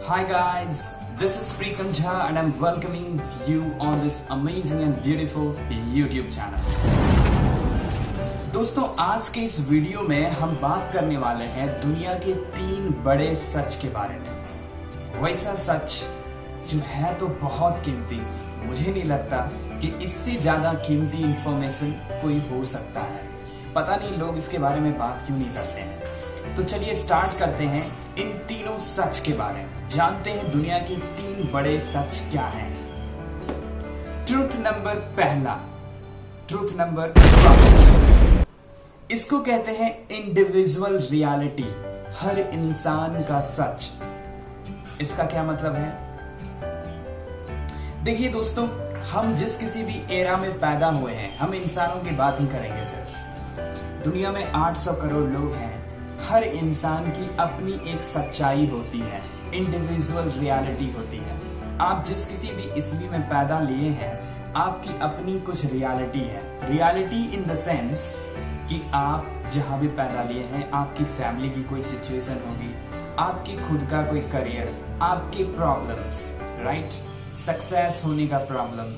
Hi guys, this is Preetam Jha and I'm welcoming you on this amazing and beautiful YouTube channel. दोस्तों आज के इस video में हम बात करने वाले हैं दुनिया के 3 बड़े सच के बारे में। वैसा सच जो है तो बहुत कीमती, मुझे नहीं लगता कि इससे ज्यादा कीमती इंफॉर्मेशन कोई हो सकता है। पता नहीं लोग इसके बारे में बात क्यों नहीं करते हैं। तो चलिए स्टार्ट करते हैं इन तीनों सच के बारे में। जानते हैं दुनिया की 3 बड़े सच क्या हैं। ट्रूथ नंबर पहला, ट्रूथ नंबर फर्स्ट, इसको कहते हैं इंडिविजुअल रियलिटी, हर इंसान का सच। इसका क्या मतलब है? देखिए दोस्तों, हम जिस किसी भी एरा में पैदा हुए हैं, हम इंसानों की बात ही करेंगे सिर्फ। दुनिया में 800 करोड़ लोग हैं। हर इंसान की अपनी एक सच्चाई होती है, इंडिविजुअल रियलिटी होती है। आप जिस किसी भी ईस्वी में पैदा लिए हैं, आपकी अपनी कुछ रियलिटी है। रियलिटी इन द सेंस कि आप जहां भी पैदा लिए हैं, आपकी फैमिली की कोई सिचुएशन होगी, आपकी खुद का कोई करियर, आपके प्रॉब्लम्स, राइट, सक्सेस होने का प्रॉब्लम,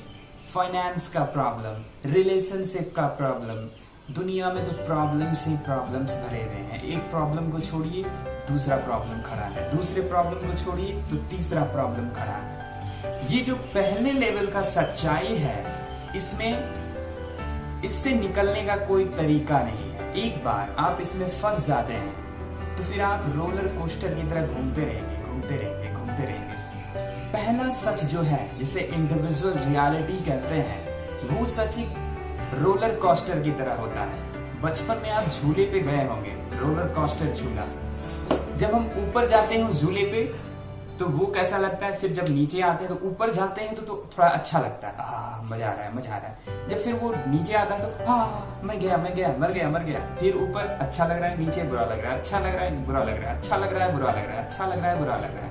फाइनेंस का प्रॉब्लम, रिलेशनशिप का प्रॉब्लम। दुनिया में तो प्रॉब्लम्स ही प्रॉब्लम्स भरे हुए हैं। एक प्रॉब्लम को छोड़िए दूसरा प्रॉब्लम खड़ा है, दूसरे प्रॉब्लम को छोड़िए तो तीसरा प्रॉब्लम खड़ा है। ये जो पहले लेवल का सच्चाई है, इससे निकलने का कोई तरीका नहीं है। एक बार आप इसमें फंस जाते हैं तो फिर आप रोलर कोस्टर की तरह घूमते रहेंगे, घूमते रहेंगे, घूमते रहेंगे। पहला सच जो है, जिसे इंडिविजुअल रियलिटी कहते हैं, वो सच एक रोलर कोस्टर की तरह होता है। बचपन में आप झूले पे गए होंगे, रोलर कोस्टर झूला। जब हम ऊपर जाते हैं उस झूले पे तो वो कैसा लगता है, फिर जब नीचे आते हैं तो ऊपर जाते हैं तो थोड़ा अच्छा लगता है, मजा आ रहा है, मजा आ रहा है। जब फिर वो नीचे आता है तो मैं गया, मर गया। फिर ऊपर अच्छा लग रहा है, नीचे बुरा लग रहा है, अच्छा लग रहा है, बुरा लग रहा है, अच्छा लग रहा है, बुरा लग रहा है, अच्छा लग रहा है, बुरा लग रहा है।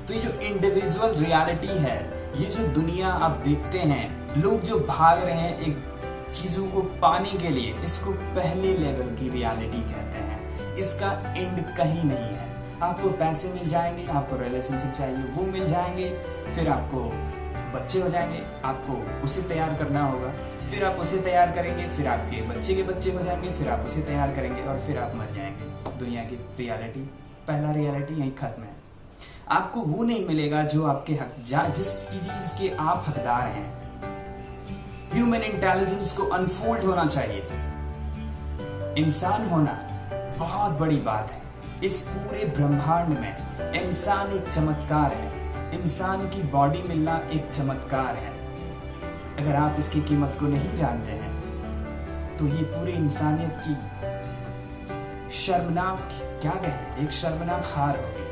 तो ये जो इंडिविजुअल रियलिटी है, ये जो दुनिया आप देखते हैं, लोग जो भाग रहे हैं एक चीजों को पाने के लिए, इसको पहले लेवल की रियलिटी कहते हैं। इसका एंड कहीं नहीं है। आपको पैसे मिल जाएंगे, आपको रिलेशनशिप चाहिए वो मिल जाएंगे, फिर आपको बच्चे हो जाएंगे, आपको उसे तैयार करना होगा, फिर आप उसे तैयार करेंगे, फिर आपके बच्चे के बच्चे हो जाएंगे, फिर आप उसे तैयार करेंगे और फिर आप मर जाएंगे। दुनिया की रियलिटी, पहला रियलिटी यही खत्म है। आपको वो नहीं मिलेगा जो आपके हक, जिस चीज के आप हकदार हैं। ह्यूमन इंटेलिजेंस को अनफोल्ड होना चाहिए। इंसान होना बहुत बड़ी बात है। इस पूरे ब्रह्मांड में इंसान एक चमत्कार है। इंसान की बॉडी मिलना एक चमत्कार है। अगर आप इसकी कीमत को नहीं जानते हैं तो ये पूरी इंसानियत की शर्मनाक, क्या कहें, एक शर्मनाक हार होगी।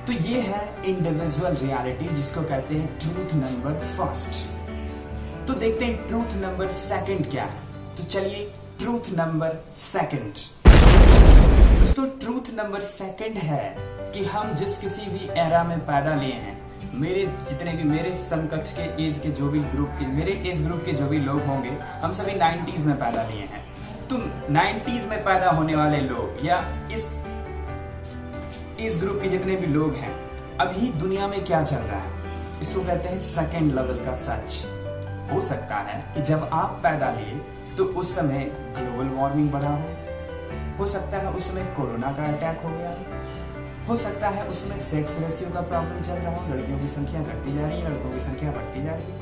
तो ये है इंडिविजुअल रियलिटी, जिसको कहते हैं ट्रूथ नंबर फर्स्ट। तो देखते हैं ट्रूथ नंबर सेकंड क्या है। तो चलिए ट्रूथ नंबर सेकंड। दोस्तों ट्रूथ नंबर सेकंड है कि हम जिस किसी भी एरा में पैदा लिए हैं, मेरे समकक्ष के एज के जो भी मेरे एज ग्रुप के जो भी लोग होंगे, हम सभी 90s में पैदा लिए हैं। तो 90s में पैदा होने वाले लोग या इस ग्रुप के जितने भी लोग हैं, अभी दुनिया में क्या चल रहा है, इसको कहते हैं सेकंड लेवल का सच। हो सकता है कि जब आप पैदा लिए तो उस समय ग्लोबल वार्मिंग बढ़ा हो सकता है उस समय कोरोना का अटैक हो गया हो सकता है उसमें सेक्स रेशियो का प्रॉब्लम चल रहा हो, लड़कियों की संख्या घटती जा रही है, लड़कों की संख्या बढ़ती जा रही है।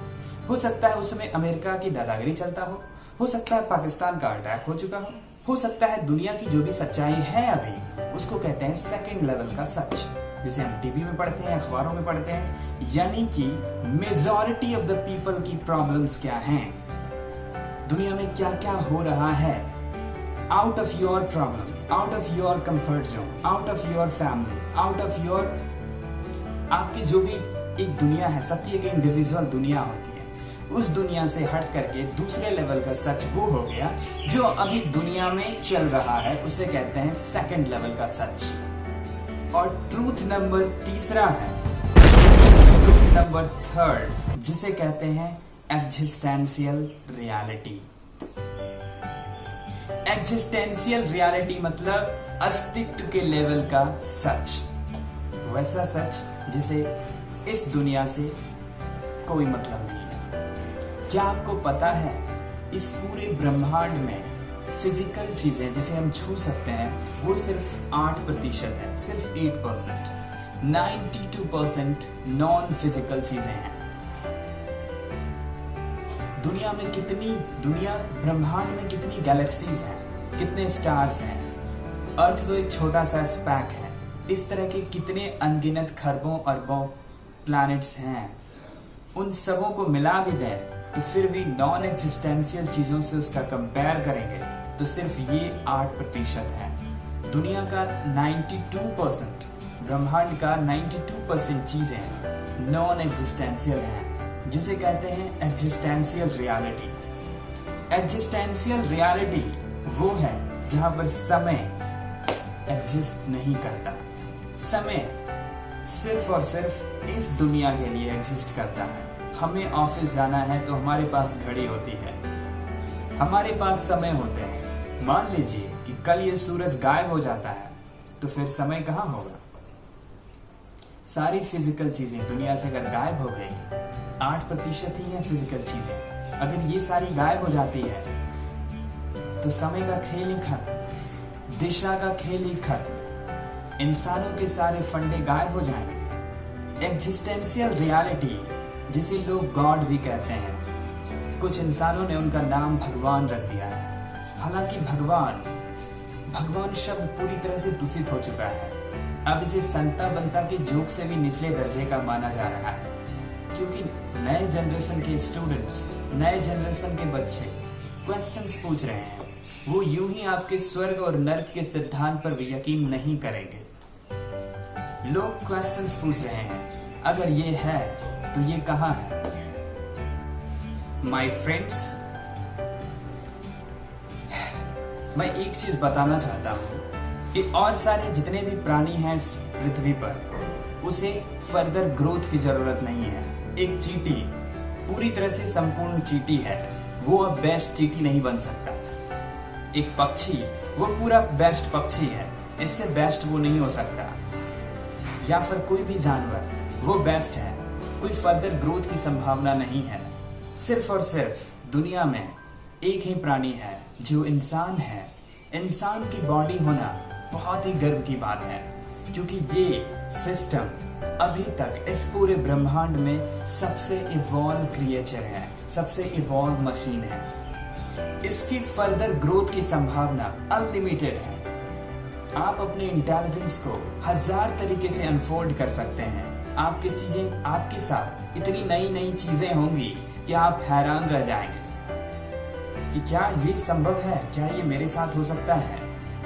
हो सकता है उसमें अमेरिका की दादागिरी चलता हो सकता है पाकिस्तान का अटैक हो चुका हो सकता है दुनिया की जो भी सच्चाई है अभी, उसको कहते हैं सेकंड लेवल का सच, जिसे हम टीवी में पढ़ते हैं, अखबारों में पढ़ते हैं। यानी कि मेजॉरिटी ऑफ द पीपल की प्रॉब्लम्स क्या हैं, दुनिया में क्या क्या हो रहा है, out of your problem, out of your comfort zone, out of your family, out of your, आपकी जो भी एक दुनिया है, सबकी एक इंडिविजुअल दुनिया होती है। उस दुनिया से हट करके दूसरे लेवल का सच वो हो गया जो अभी दुनिया में चल रहा है, उसे कहते हैं सेकंड लेवल का सच। और ट्रूथ नंबर तीसरा है, ट्रूथ नंबर थर्ड, जिसे कहते हैं एग्जिस्टेंशियल रियलिटी। एग्जिस्टेंशियल रियलिटी मतलब अस्तित्व के लेवल का सच। वैसा सच जिसे इस दुनिया से कोई मतलब नहीं है। क्या आपको पता है इस पूरे ब्रह्मांड में फिजिकल चीजें जिसे हम छू सकते हैं वो सिर्फ 8% है, सिर्फ 8%। 92% नॉन फिजिकल चीजें हैं। दुनिया ब्रह्मांड में कितनी गैलेक्सीज हैं, कितने स्टार्स हैं। अर्थ तो एक छोटा सा स्पैक है। इस तरह के कितने अनगिनत खरबों अरबों प्लैनेट्स हैं। उन सबों को मिला भी दें तो फिर भी नॉन एग्जिस्टेंशियल चीजों से उसका कंपेयर करेंगे तो सिर्फ ये 8% है। दुनिया का 92%, ब्रह्मांड का 92% चीजें नॉन एग्जिस्टेंशियल हैं, जिसे कहते हैं एग्जिस्टेंशियल रियलिटी। एग्जिस्टेंशियल रियलिटी वो है जहां पर समय एग्जिस्ट नहीं करता। समय सिर्फ और सिर्फ इस दुनिया के लिए एग्जिस्ट करता है। हमें ऑफिस जाना है तो हमारे पास घड़ी होती है, हमारे पास समय होते हैं। मान लीजिए कि कल ये सूरज गायब हो जाता है तो फिर समय कहाँ होगा। सारी फिजिकल चीजें दुनिया से अगर गायब हो गई, 8% ही है फिजिकल चीजें, अगर ये सारी गायब हो जाती है तो समय का खेल ही खत्म, दिशा का खेल ही खत्म, इंसानों के सारे फंडे गायब हो जाएंगे। एग्जिस्टेंशियल रियलिटी जिसे लोग गॉड भी कहते हैं, कुछ इंसानों ने उनका नाम भगवान रख दिया है। हालांकि भगवान शब्द पूरी तरह से दूषित हो चुका है। अब इसे संता बनता के जोक से भी निचले दर्जे का माना जा रहा है, क्योंकि नए जनरेशन के स्टूडेंट्स, नए जनरेशन के बच्चे क्वेश्चंस पूछ रहे हैं। वो यूं ही आपके स्वर्ग और नर्क के सिद्धांत पर भी यकीन नहीं करेंगे। लोग क्वेश्चंस पूछ रहे हैं, अगर ये है तो ये कहां है। माय फ्रेंड्स, मैं एक चीज बताना चाहता हूं कि और सारे जितने भी प्राणी हैं इस पृथ्वी पर, उसे फर्दर ग्रोथ की जरूरत नहीं है। एक चींटी पूरी तरह से संपूर्ण चींटी है, वो अब बेस्ट चींटी नहीं बन सकता। एक पक्षी वो पूरा बेस्ट पक्षी है, इससे बेस्ट वो नहीं हो सकता। या फिर कोई भी जानवर वो बेस्ट है, कोई फर्दर ग्रोथ की संभावना नहीं है। सिर्फ और सिर्फ दुनिया में एक ही प्राणी है जो इंसान है। इंसान की बॉडी होना बहुत ही गर्व की बात है, क्योंकि ये सिस्टम अभी तक इस पूरे ब्रह्मांड में सबसे इवॉल्व क्रिएचर है, सबसे इवॉल्व मशीन है। इसकी फर्दर ग्रोथ की संभावना अनलिमिटेड है। आप अपने इंटेलिजेंस को 1000 तरीके से अनफोल्ड कर सकते हैं। आपके साथ इतनी नई नई चीजें होंगी कि आप हैरान रह जाएंगे कि क्या ये संभव है, क्या ये मेरे साथ हो सकता है।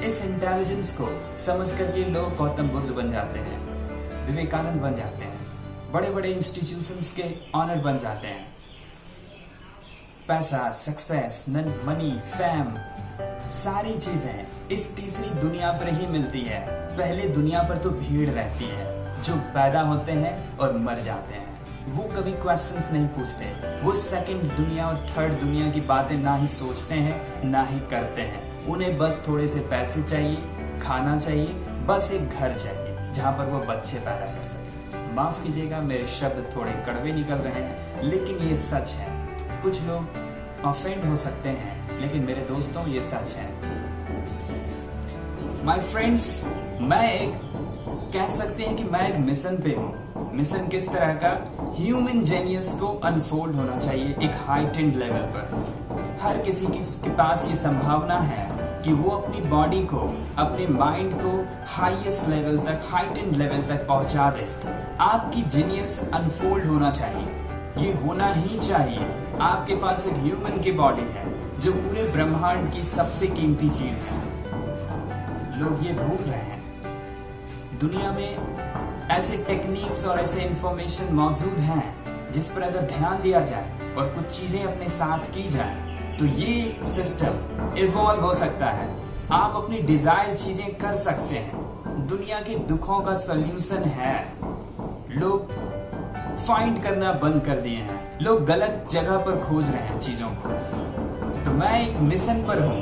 इस इंटेलिजेंस को समझ करके लोग गौतम बुद्ध बन जाते हैं, विवेकानंद बन जाते हैं, बड़े बड़े इंस्टीट्यूशंस के ऑनर बन जाते हैं। पैसा, सक्सेस, मनी, फेम, सारी चीजें इस तीसरी दुनिया पर ही मिलती है। पहले दुनिया पर तो भीड़ रहती है जो पैदा होते हैं और मर जाते हैं। वो कभी क्वेश्चंस नहीं पूछते। वो सेकंड दुनिया और थर्ड दुनिया की बातें ना ही सोचते हैं ना ही करते हैं। उन्हें बस थोड़े से पैसे चाहिए, खाना चाहिए, बस एक घर चाहिए जहां पर वो बच्चे पैदा कर सके। माफ कीजिएगा, मेरे शब्द थोड़े कड़वे निकल रहे हैं, लेकिन ये सच है। कुछ लोग ऑफेंड हो सकते हैं, लेकिन मेरे दोस्तों ये सच है। माय फ्रेंड्स, कह सकते हैं कि मैं एक मिशन पे हूँ। मिशन किस तरह का? ह्यूमन जेनियस को अनफोल्ड होना चाहिए एक हाइटेंड लेवल पर। हर किसी के पास ये संभावना है कि वो अपनी बॉडी को, अपने माइंड को हाईएस्ट लेवल तक, हाइटेंड लेवल तक पहुंचा दे। आपकी जीनियस अनफोल्ड होना चाहिए, ये होना ही चाहिए। आपके पास एक ह्यूमन की बॉडी है जो पूरे ब्रह्मांड की सबसे कीमती चीज है। लोग ये भूल रहे हैं। दुनिया में ऐसे टेक्निक्स और ऐसे इंफॉर्मेशन मौजूद हैं जिस पर अगर ध्यान दिया जाए और कुछ चीजें अपने साथ की जाए तो ये सिस्टम इवॉल्व हो सकता है। आप अपनी डिजायर चीजें कर सकते हैं। दुनिया के दुखों का सॉल्यूशन है। लोग फाइंड करना बंद कर दिए हैं। लोग गलत जगह पर खोज रहे हैं चीजों को। तो मैं एक मिशन पर हूं,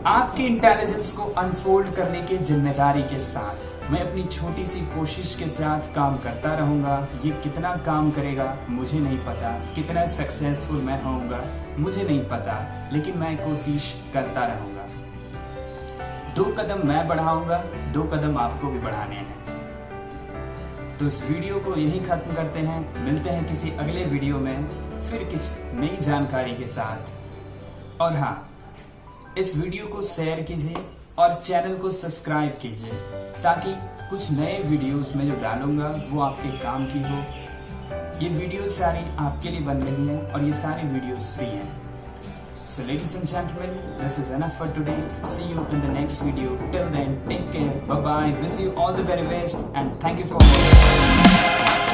आपके इंटेलिजेंस को अनफोल्ड करने की जिम्मेदारी के साथ। मैं अपनी छोटी सी कोशिश के साथ काम करता रहूंगा। ये कितना काम करेगा मुझे नहीं पता, कितना सक्सेसफुल मैं होऊंगा मुझे नहीं पता, लेकिन मैं कोशिश करता रहूंगा। 2 कदम मैं बढ़ाऊंगा, 2 कदम आपको भी बढ़ाने हैं। तो इस वीडियो को यही खत्म करते हैं। मिलते हैं किसी अगले वीडियो में फिर किस नई जानकारी के साथ। और हाँ, इस वीडियो को शेयर कीजिए और चैनल को सब्सक्राइब कीजिए, ताकि कुछ नए वीडियोस में जो डालूंगा वो आपके काम की हो। ये वीडियो सारी आपके लिए बन रही है और ये सारी वीडियोस फ्री हैं। So ladies and gentlemen, this is enough for today. See you in the next video. Till then, take care. Bye bye. Wish you all the very best and thank you for watching.